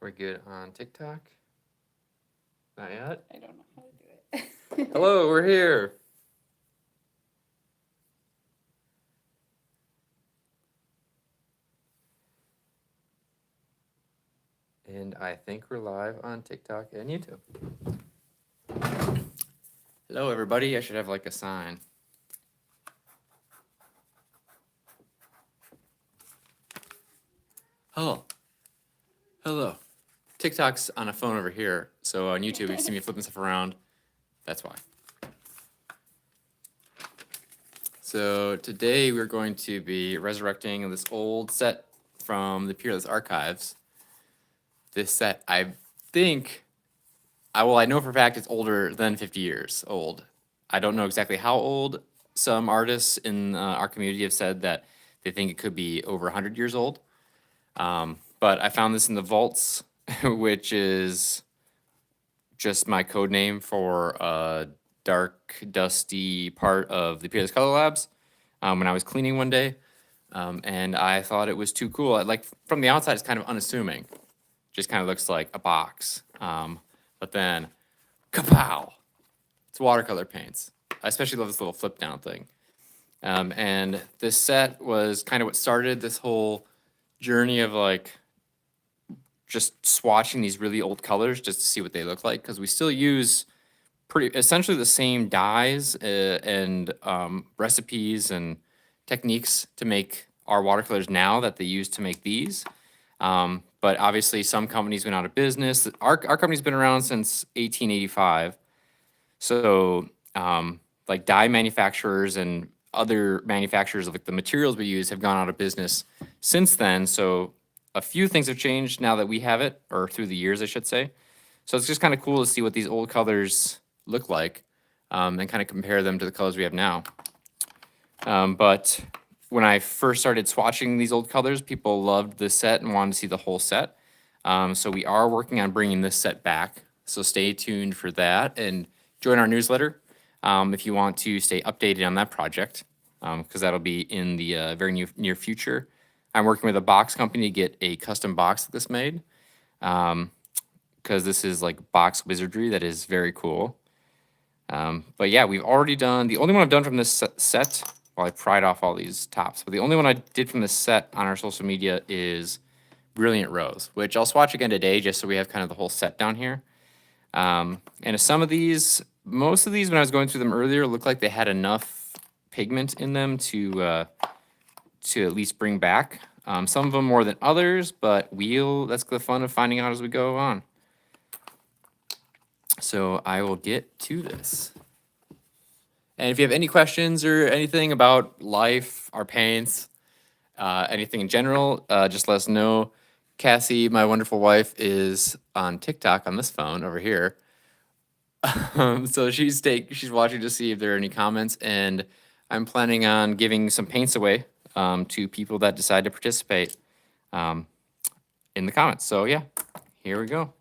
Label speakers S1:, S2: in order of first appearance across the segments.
S1: We're good on TikTok? Not yet?
S2: I don't know how to do it.
S1: Hello, we're here. And I think we're live on TikTok and YouTube. Hello, everybody. I should have like a sign. Oh, hello. TikTok's on a phone over here. So on YouTube, you see me flipping stuff around. That's why. So today we're going to be resurrecting this old set from the Peerless Archives. This set, I think, I know for a fact it's older than 50 years old. I don't know exactly how old. Some artists in our community have said that they think it could be over 100 years old. But I found this in the vaults, which is just my code name for a dark, dusty part of the Peerless Color Labs when I was cleaning one day. And I thought it was too cool. Like from the outside, it's kind of unassuming. Just kind of looks like a box. But then, kapow! It's watercolor paints. I especially love this little flip down thing. And this set was kind of what started this whole journey of like just swatching these really old colors just to see what they look like, because we still use essentially the same dyes and recipes and techniques to make our watercolors now that they use to make these. But obviously some companies went out of business. Our company's been around since 1885. So like dye manufacturers and other manufacturers of like the materials we use have gone out of business since then. So a few things have changed now that we have it, or through the years, I should say. So it's just kind of cool to see what these old colors look like and kind of compare them to the colors we have now. But when I first started swatching these old colors, people loved this set and wanted to see the whole set. So we are working on bringing this set back. So stay tuned for that and join our newsletter if you want to stay updated on that project, because that'll be in the very near future. I'm working with a box company to get a custom box of this made, because this is like box wizardry that is very cool. But yeah, we've already done, the only one I've done from this set, well, I pried off all these tops, but the only one I did from this set on our social media is Brilliant Rose, which I'll swatch again today just so we have kind of the whole set down here. And some of these, most of these when I was going through them earlier, looked like they had enough pigment in them to at least bring back. Some of them more than others, but that's the fun of finding out as we go on. So I will get to this. And if you have any questions or anything about life, our paints, anything in general, just let us know. Cassie, my wonderful wife, is on TikTok on this phone over here. So she's watching to see if there are any comments, and I'm planning on giving some paints away to people that decide to participate in the comments. So yeah, here we go.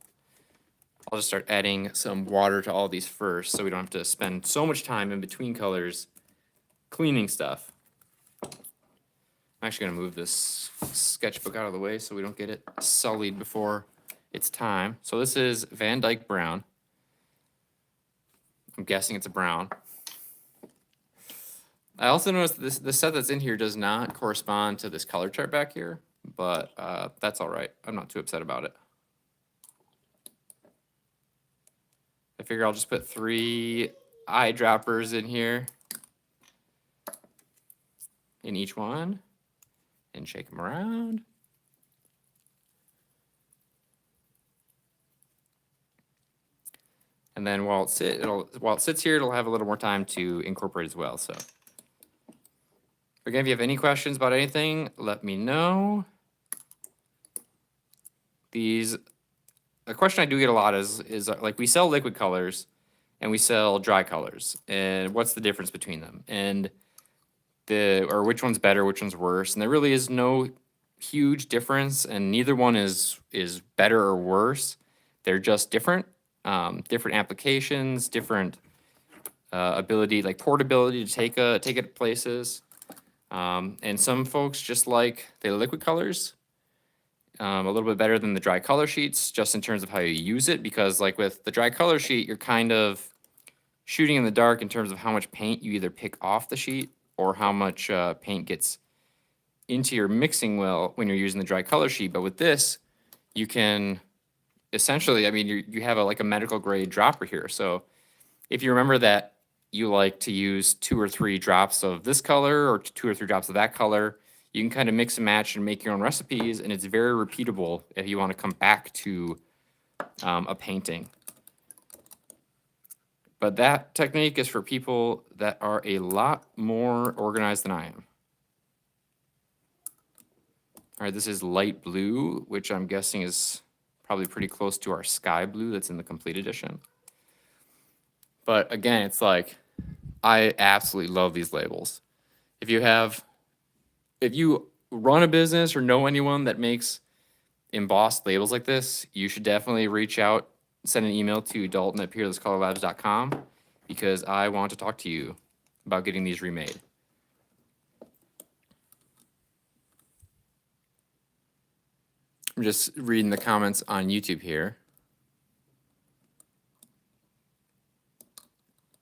S1: I'll just start adding some water to all these first so we don't have to spend so much time in between colors cleaning stuff. I'm actually gonna move this sketchbook out of the way so we don't get it sullied before it's time. So this is Van Dyke Brown. I'm guessing it's a brown. I also noticed the set that's in here does not correspond to this color chart back here, but that's all right. I'm not too upset about it. I figure I'll just put 3 eyedroppers in here in each one and shake them around. And then while it sits here, it'll have a little more time to incorporate as well. So again, if you have any questions about anything, let me know. A question I do get a lot is like, we sell liquid colors and we sell dry colors, and what's the difference between them? And or which one's better, which one's worse? And there really is no huge difference, and neither one is better or worse. They're just different, different applications, different ability, like portability to take it places. And some folks just like the liquid colors. a little bit better than the dry color sheets, just in terms of how you use it, because like with the dry color sheet, you're kind of shooting in the dark in terms of how much paint you either pick off the sheet or how much paint gets into your mixing well when you're using the dry color sheet. But with this, you can essentially, I mean, you have like a medical grade dropper here. So if you remember that you like to use 2 or 3 drops of this color or 2 or 3 drops of that color, you can kind of mix and match and make your own recipes, and it's very repeatable if you want to come back to a painting. But that technique is for people that are a lot more organized than I am. All right, this is light blue, which I'm guessing is probably pretty close to our sky blue that's in the complete edition. But again, it's like, I absolutely love these labels. If you run a business or know anyone that makes embossed labels like this, you should definitely reach out, send an email to dalton@peerlesscolorlabs.com, because I want to talk to you about getting these remade. I'm just reading the comments on YouTube here.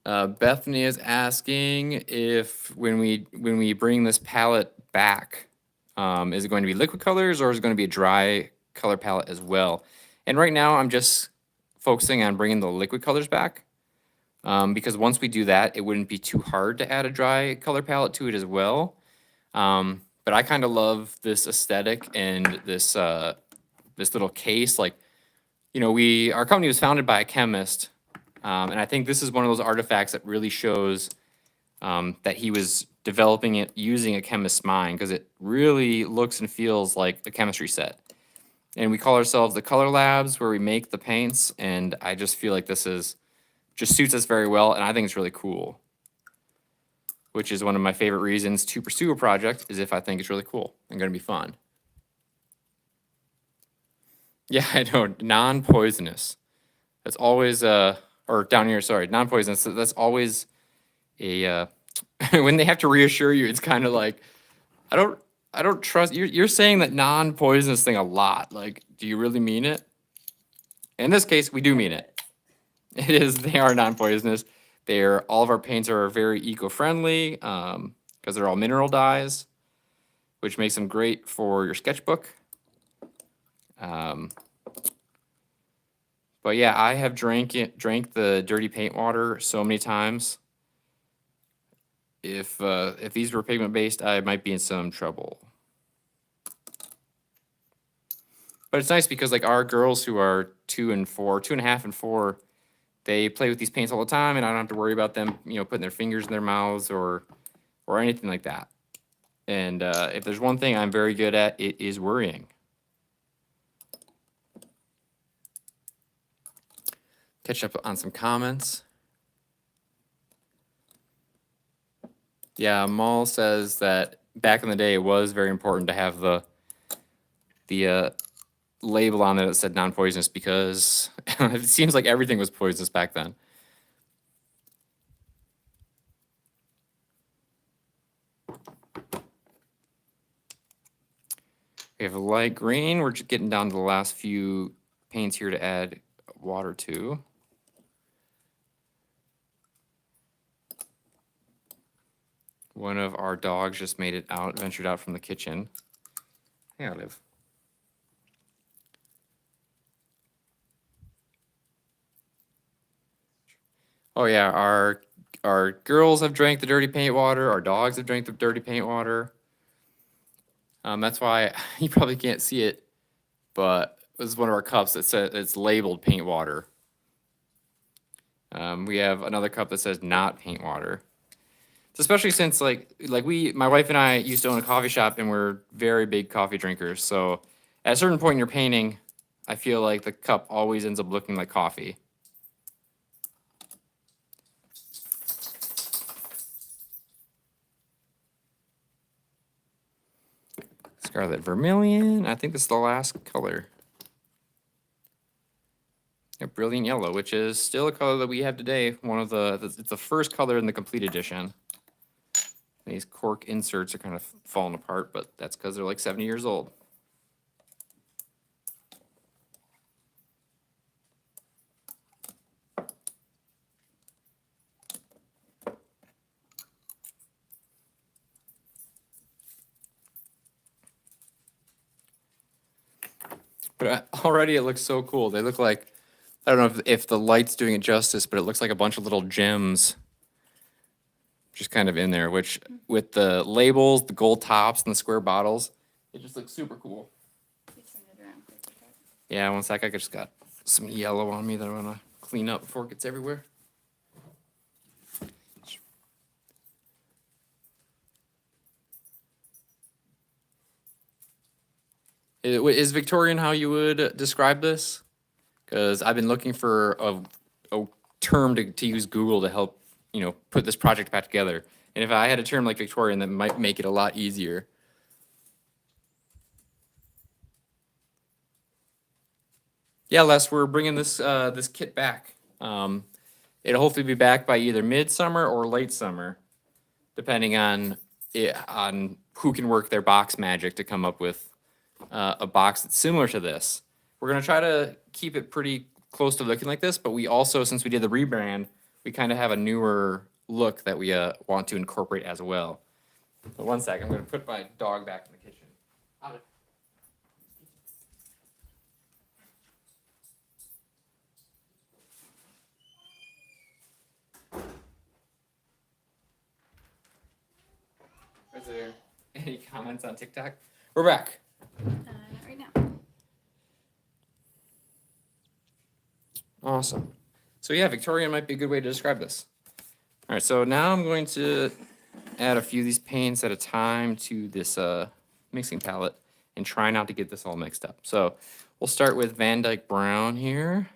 S1: Bethany is asking if when we bring this palette back, is it going to be liquid colors or is it going to be a dry color palette as well? And right now I'm just focusing on bringing the liquid colors back, because once we do that, it wouldn't be too hard to add a dry color palette to it as well. But I kind of love this aesthetic and this this little case. Like, you know, our company was founded by a chemist. And I think this is one of those artifacts that really shows that he was developing it using a chemist's mind, because it really looks and feels like a chemistry set. And we call ourselves the Color Labs, where we make the paints, and I just feel like this just suits us very well, and I think it's really cool. Which is one of my favorite reasons to pursue a project, is if I think it's really cool and going to be fun. Yeah, I know, non-poisonous. That's always or down here, sorry, non-poisonous. That's always a when they have to reassure you, it's kind of like, I don't trust you're saying that non-poisonous thing a lot. Like, do you really mean it? In this case, we do mean it. They are non-poisonous. All of our paints are very eco-friendly, because they're all mineral dyes, which makes them great for your sketchbook. But yeah, I have drank the dirty paint water so many times. If these were pigment based, I might be in some trouble. But it's nice because like our girls who are 2 and 4, 2.5 and 4, they play with these paints all the time, and I don't have to worry about them, you know, putting their fingers in their mouths or anything like that. And if there's one thing I'm very good at, it is worrying. Catch up on some comments. Yeah, Maul says that back in the day, it was very important to have the label on it that said non-poisonous, because it seems like everything was poisonous back then. We have a light green. We're just getting down to the last few paints here to add water to. One of our dogs just made it out, ventured out from the kitchen. Hey, Olive. Oh yeah, our girls have drank the dirty paint water. Our dogs have drank the dirty paint water. That's why you probably can't see it, but this is one of our cups that says it's labeled paint water. We have another cup that says not paint water. Especially since like my wife and I used to own a coffee shop, and we're very big coffee drinkers. So at a certain point in your painting, I feel like the cup always ends up looking like coffee. Scarlet Vermilion. I think this is the last color. A Brilliant Yellow, which is still a color that we have today. It's the first color in the complete edition. These cork inserts are kind of falling apart, but that's because they're like 70 years old. But already it looks so cool. They look like, I don't know if the light's doing it justice, but it looks like a bunch of little gems just kind of in there, which with the labels, the gold tops, and the square bottles, it just looks super cool.
S2: You turn it around quick, okay?
S1: Yeah, one sec. I just got some yellow on me that I want to clean up before it gets everywhere. Is Victorian how you would describe this? Because I've been looking for a term to use Google to help, put this project back together. And if I had a term like Victorian, that might make it a lot easier. Yeah, Les, we're bringing this kit back. It'll hopefully be back by either midsummer or late summer, depending on on who can work their box magic to come up with a box that's similar to this. We're gonna try to keep it pretty close to looking like this, but we also, since we did the rebrand, we kind of have a newer look that we want to incorporate as well. But one sec, I'm gonna put my dog back in the kitchen. Is there any comments on TikTok? We're back.
S2: Not right now.
S1: Awesome. So yeah, Victorian might be a good way to describe this. All right, so now I'm going to add a few of these paints at a time to this mixing palette and try not to get this all mixed up. So we'll start with Van Dyke Brown here.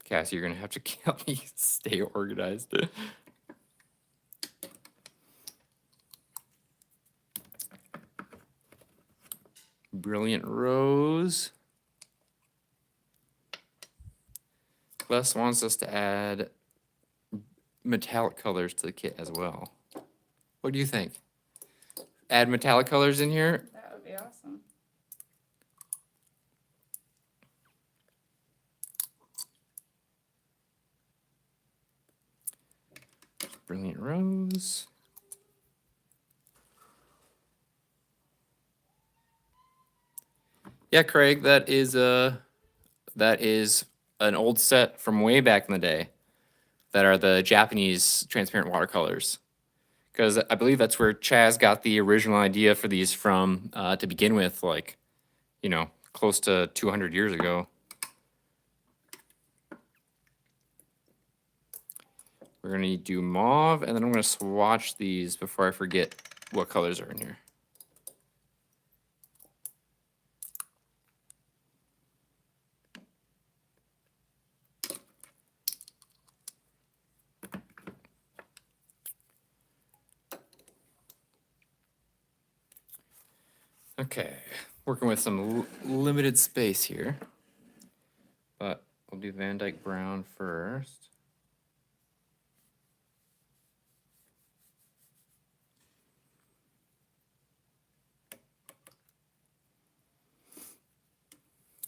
S1: Cassie, you're gonna have to help me stay organized. Brilliant Rose. Les wants us to add metallic colors to the kit as well. What do you think? Add metallic colors in here?
S2: That would be awesome.
S1: Brilliant Rose. Yeah, Craig, that is an old set from way back in the day that are the Japanese transparent watercolors. Because I believe that's where Chaz got the original idea for these from to begin with, like, close to 200 years ago. We're gonna do mauve, and then I'm gonna swatch these before I forget what colors are in here. Okay, working with some limited space here, but we'll do Van Dyke Brown first.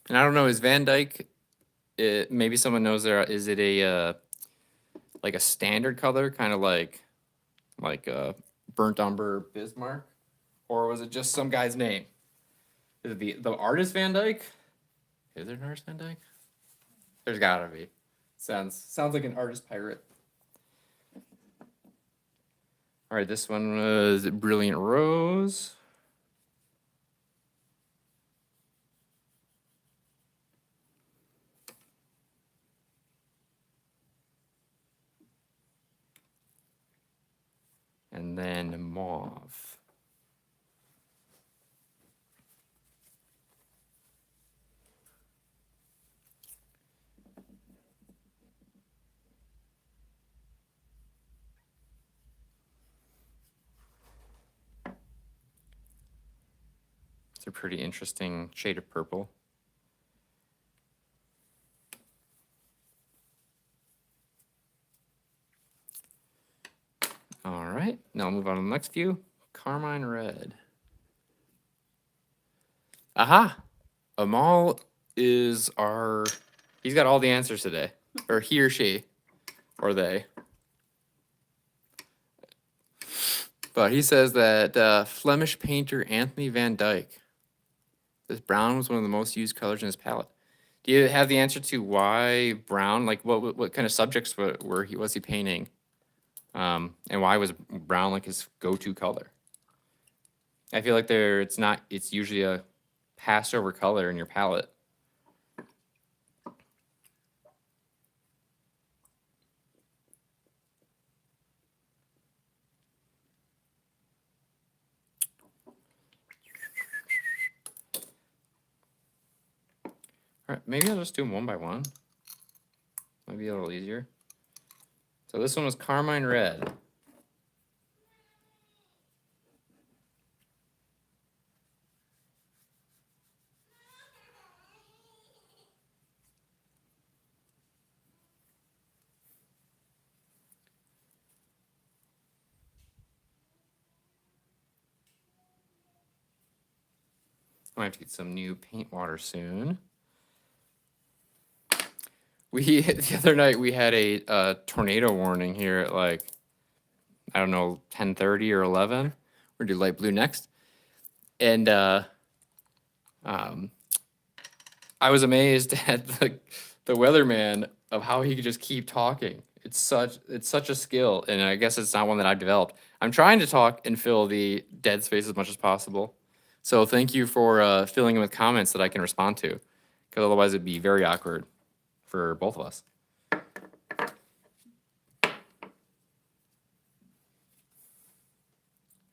S1: And I don't know, is Van Dyke, maybe someone knows there, is it a, like a standard color, kind of like burnt umber Bismarck? Or was it just some guy's name? Is it the artist Van Dyke? Is there an artist Van Dyke? There's gotta be. Sounds like an artist pirate. All right, this one was Brilliant Rose. And then mauve. It's a pretty interesting shade of purple. All right, now I'll move on to the next few. Carmine Red. Aha! Amal is our, He's got all the answers today. Or he or she. Or they. But he says that Flemish painter Anthony van Dyck. This brown was one of the most used colors in his palette. Do you have the answer to why brown? Like what kind of subjects was he painting? And why was brown like his go-to color? I feel like it's usually a passed over color in your palette. All right, maybe I'll just do them one by one. Might be a little easier. So this one was Carmine Red. I might have to get some new paint water soon. The other night we had a tornado warning here at like, I don't know, 10:30 or 11. We're gonna do light blue next. And I was amazed at the weatherman of how he could just keep talking. It's such a skill, and I guess it's not one that I've developed. I'm trying to talk and fill the dead space as much as possible. So thank you for filling in with comments that I can respond to, because otherwise it'd be very awkward for both of us.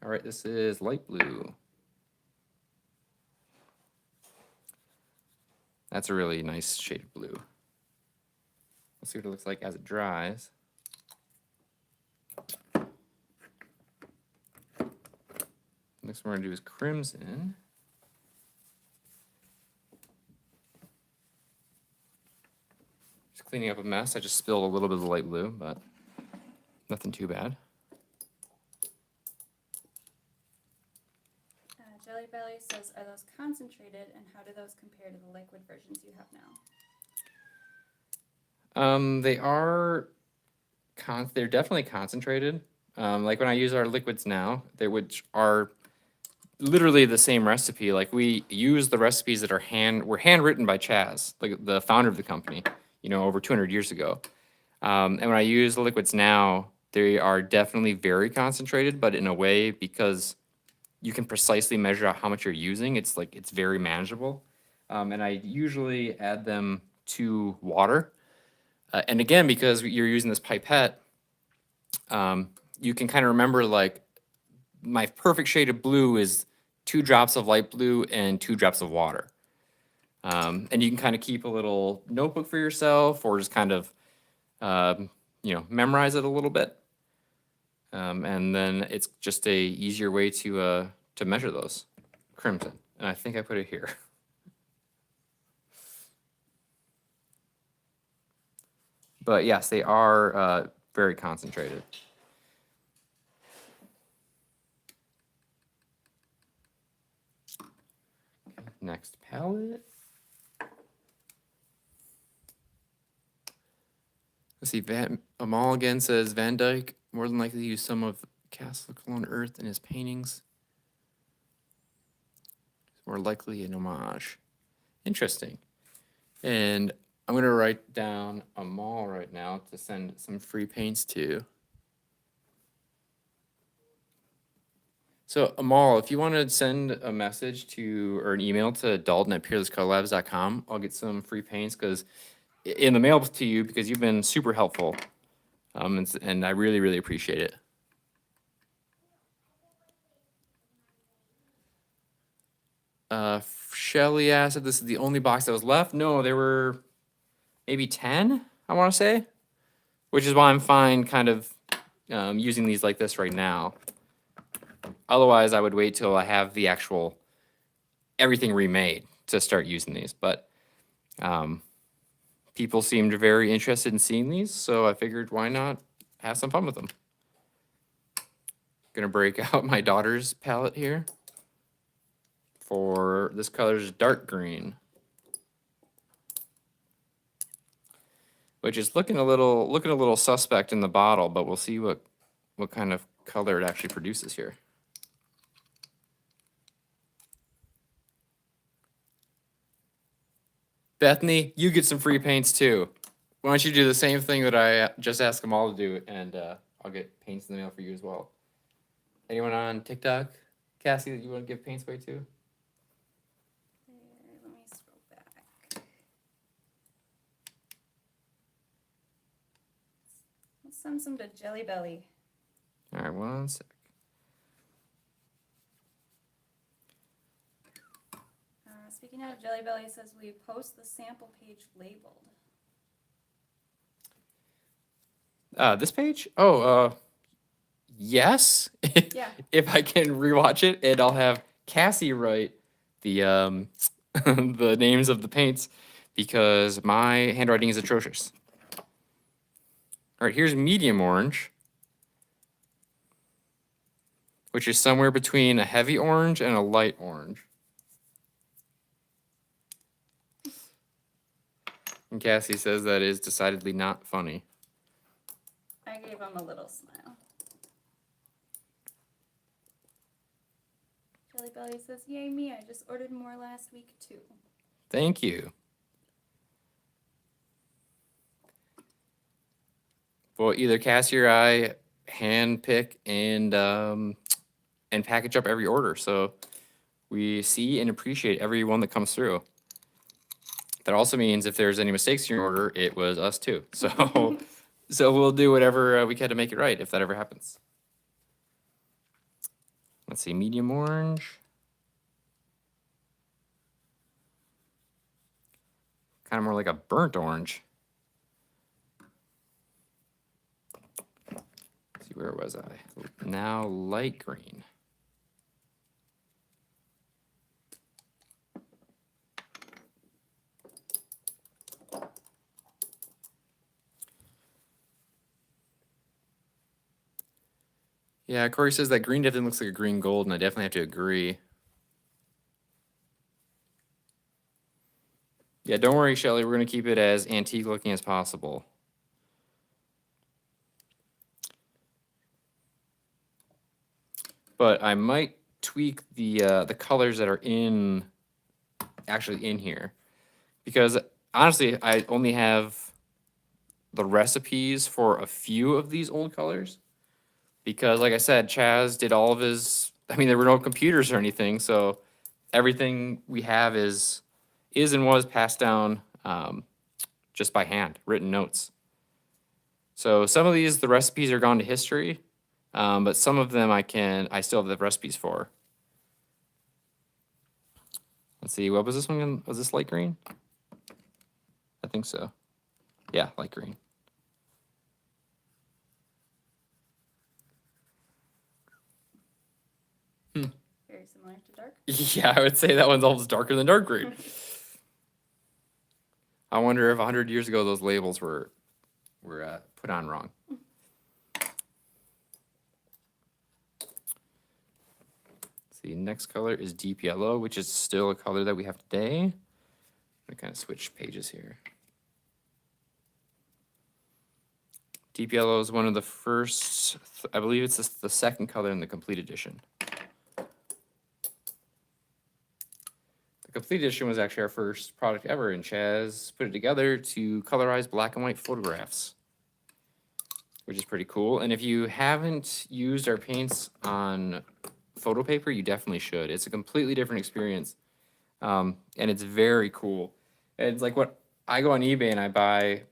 S1: All right, this is light blue. That's a really nice shade of blue. Let's see what it looks like as it dries. Next one we're gonna do is crimson. Just cleaning up a mess. I just spilled a little bit of the light blue, but nothing too bad.
S2: Jelly Belly says, are those concentrated, and how do those compare to the liquid versions you have now?
S1: They are they're definitely concentrated. Like when I use our liquids now, which are literally the same recipe. Like we use the recipes that were handwritten by Chaz, like the founder of the company, over 200 years ago. And when I use the liquids now, they are definitely very concentrated, but in a way, because you can precisely measure out how much you're using, it's very manageable. And I usually add them to water. And again, because you're using this pipette, you can kind of remember like my perfect shade of blue is 2 drops of light blue and 2 drops of water. And you can kind of keep a little notebook for yourself, or just kind of, memorize it a little bit. And then it's just a easier way to measure those. Crimson, and I think I put it here. But yes, they are very concentrated. Next palette. Let's see, Amal again says Van Dyck more than likely used some of Castle Cologne Earth in his paintings. It's more likely an homage. Interesting. And I'm gonna write down Amal right now to send some free paints to. So Amal, if you want to send a message or an email to dalton@peerlesscolorlabs.com, I'll get some free paints in the mail to you, because you've been super helpful. And I really, really appreciate it. Shelly asked if this is the only box that was left. No, there were maybe 10, I want to say, which is why I'm fine kind of using these like this right now. Otherwise, I would wait till I have the actual everything remade to start using these. But people seemed very interested in seeing these, so I figured why not have some fun with them. Gonna break out my daughter's palette here. For this color is dark green. which is looking a little suspect in the bottle, but we'll see what kind of color it actually produces here. Bethany, you get some free paints too. Why don't you do the same thing that I just asked them all to do, and I'll get paints in the mail for you as well. Anyone on TikTok, Cassie, that you want to give paints away to?
S2: There, let me scroll back. Let's send some to Jelly Belly.
S1: All right, one sec.
S2: Speaking of Jelly Belly, it says we post the sample page labeled.
S1: This page? Oh, yes.
S2: Yeah.
S1: If I can rewatch it, and I'll have Cassie write the the names of the paints because my handwriting is atrocious. All right, here's medium orange, which is somewhere between a heavy orange and a light orange. And Cassie says that is decidedly not funny.
S2: I gave him a little smile. Jelly Belly says, yay me, I just ordered more last week too.
S1: Thank you. Well, either Cassie or I hand pick and package up every order, so we see and appreciate every one that comes through. That also means if there's any mistakes in your order, it was us too. So, so we'll do whatever we can to make it right if that ever happens. Let's see, medium orange. Kind of more like a burnt orange. Let's see, where was I? Now light green. Yeah, Corey says that green definitely looks like a green gold, and I definitely have to agree. Yeah, don't worry, Shelly. We're going to keep it as antique looking as possible. But I might tweak the colors that are actually in here, because honestly, I only have the recipes for a few of these old colors. Because, like I said, Chaz did all of his. I mean, there were no computers or anything, so everything we have is and was passed down just by hand, written notes. So some of these, the recipes are gone to history, but some of them I still have the recipes for. Let's see, what was this one? Was this light green? I think so. Yeah, light green.
S2: Very similar to dark.
S1: Yeah, I would say that one's almost darker than dark green. I wonder if 100 years ago those labels were put on wrong. The next color is deep yellow, which is still a color that we have today. I'm gonna kind of switch pages here. Deep yellow is one of the first, I believe it's the second color in the complete edition. The complete edition was actually our first product ever, and Chaz put it together to colorize black and white photographs, which is pretty cool. And if you haven't used our paints on photo paper, you definitely should. It's a completely different experience, and it's very cool. And it's like what I go on eBay and I buy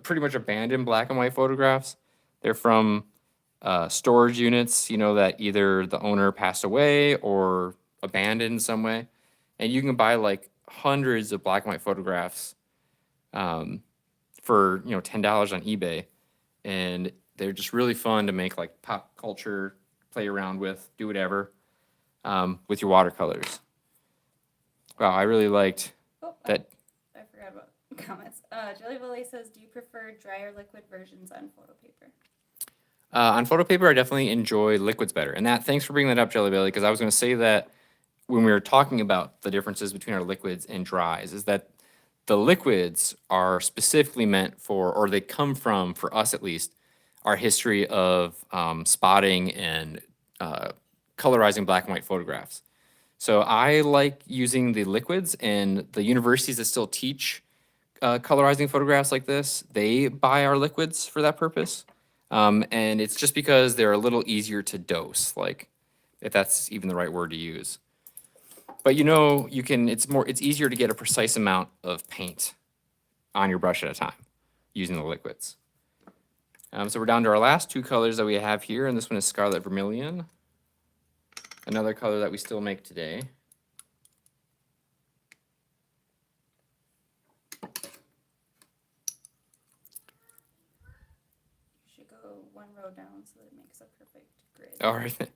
S1: pretty much abandoned black and white photographs. They're from storage units, you know, that either the owner passed away or abandoned in some way. And you can buy like hundreds of black and white photographs for, you know, $10 on eBay. And they're just really fun to make, like pop culture, play around with, do whatever with your watercolors. Wow, I really liked that.
S2: I forgot about comments. Jelly Belly says, do you prefer dry or liquid versions on photo paper?
S1: On photo paper, I definitely enjoy liquids better. And thanks for bringing that up, Jelly Belly, because I was going to say that when we were talking about the differences between our liquids and dries, is that the liquids are specifically meant for, or they come from, for us at least, our history of spotting and colorizing black and white photographs. So I like using the liquids, and the universities that still teach colorizing photographs like this, they buy our liquids for that purpose. And it's just because they're a little easier to dose, like if that's even the right word to use. But you can, it's easier to get a precise amount of paint on your brush at a time using the liquids. So we're down to our last two colors that we have here, and this one is Scarlet Vermilion, another color that we still make today.
S2: You should go one row down so that it makes a perfect grid.
S1: All right.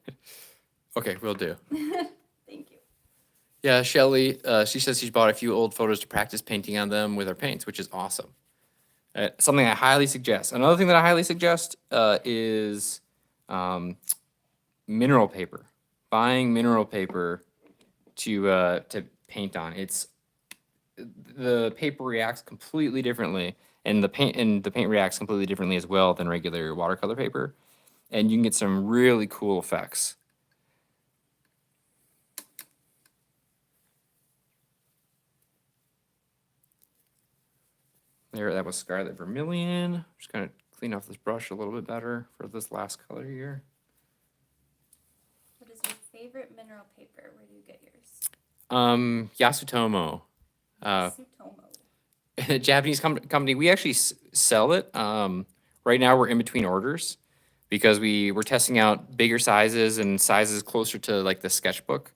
S1: Okay, will do.
S2: Thank you.
S1: Yeah, Shelly, she says she's bought a few old photos to practice painting on them with her paints, which is awesome. Something I highly suggest. Another thing that I highly suggest is mineral paper. Buying mineral paper to paint on. The paper reacts completely differently, and the paint reacts completely differently as well than regular watercolor paper, and you can get some really cool effects. There, that was Scarlet Vermilion. Just gonna clean off this brush a little bit better for this last color here.
S2: What is your favorite mineral paper? Where do you get yours?
S1: Yasutomo.
S2: Sutomo.
S1: A Japanese company. We actually sell it. Right now we're in between orders because we're testing out bigger sizes and sizes closer to like the sketchbook.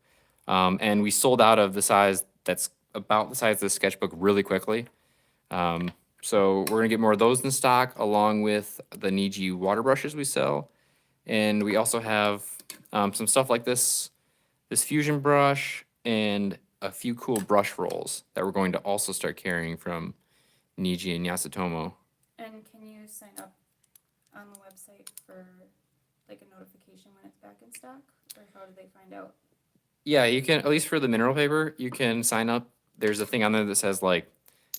S1: And we sold out of the size that's about the size of the sketchbook really quickly. So we're gonna get more of those in stock along with the Niji water brushes we sell. And we also have some stuff like this fusion brush and a few cool brush rolls that we're going to also start carrying from Niji and Yasutomo.
S2: And can you sign up on the website for like a notification when it's back in stock? Or how do they find out?
S1: Yeah, you can, at least for the mineral paper, you can sign up. There's a thing on there that says like,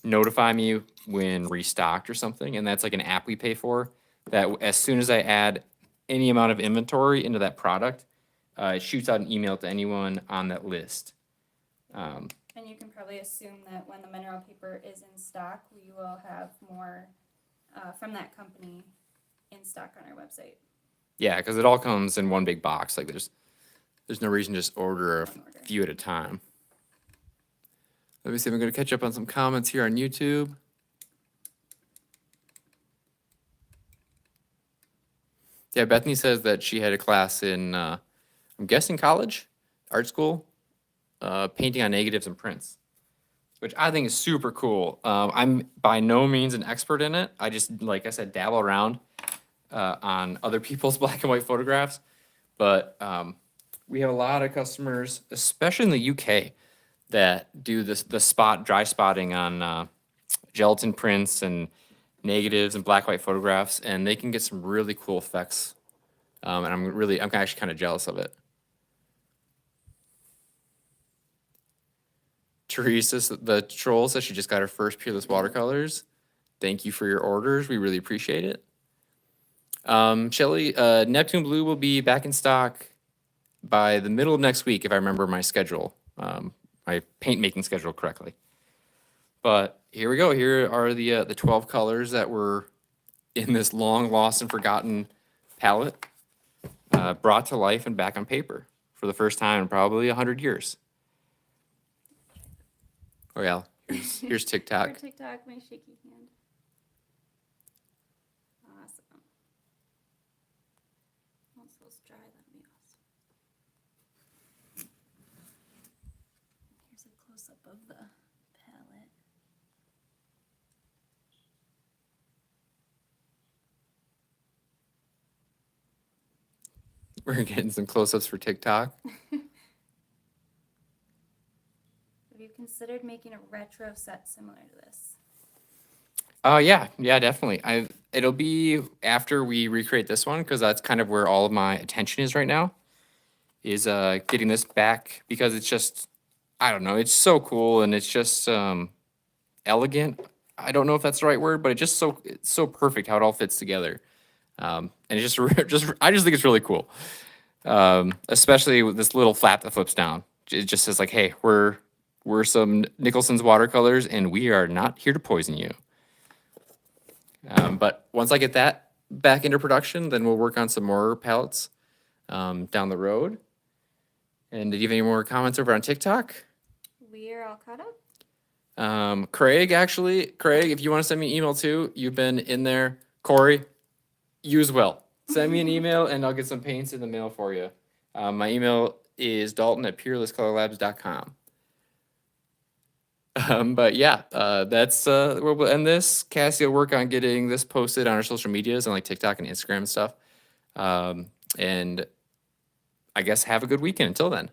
S1: notify me when restocked or something. And that's like an app we pay for that as soon as I add any amount of inventory into that product, it shoots out an email to anyone on that list.
S2: And you can probably assume that when the mineral paper is in stock, we will have more from that company in stock on our website.
S1: Yeah, because it all comes in one big box. Like there's no reason to just order a few at a time. Let me see if I'm going to catch up on some comments here on YouTube. Yeah, Bethany says that she had a class in, I'm guessing college, art school, painting on negatives and prints, which I think is super cool. I'm by no means an expert in it. I just, like I said, dabble around on other people's black and white photographs. But we have a lot of customers, especially in the UK, that do the dry spotting on gelatin prints and negatives and black white photographs, and they can get some really cool effects. And I'm actually kind of jealous of it. Teresa, the troll, says she just got her first Peerless watercolors. Thank you for your orders. We really appreciate it. Shelly, Neptune Blue will be back in stock by the middle of next week, if I remember my schedule, my paint making schedule correctly. But here we go. Here are the 12 colors that were in this long lost and forgotten palette, brought to life and back on paper for the first time in probably 100 years. Oh yeah, here's TikTok.
S2: For TikTok, my shaky hand. Awesome. Once those dry, that'd be awesome. Here's a close-up of the palette.
S1: We're getting some close-ups for TikTok.
S2: Have you considered making a retro set similar to this?
S1: Yeah, definitely. It'll be after we recreate this one because that's kind of where all of my attention is right now. Is getting this back because it's just, I don't know, it's so cool and it's just elegant. I don't know if that's the right word, but it's so perfect how it all fits together. And it's I just think it's really cool. Especially with this little flap that flips down. It just says like, hey, we're some Nicholson's watercolors and we are not here to poison you. But once I get that back into production, then we'll work on some more palettes down the road. And did you have any more comments over on TikTok?
S2: We are all caught up.
S1: Craig, if you want to send me an email too, you've been in there. Corey, you as well. Send me an email and I'll get some paints in the mail for you. My email is dalton@peerlesscolorlabs.com. But yeah, that's where we'll end this. Cassie will work on getting this posted on our social medias on like TikTok and Instagram and stuff. And I guess have a good weekend until then.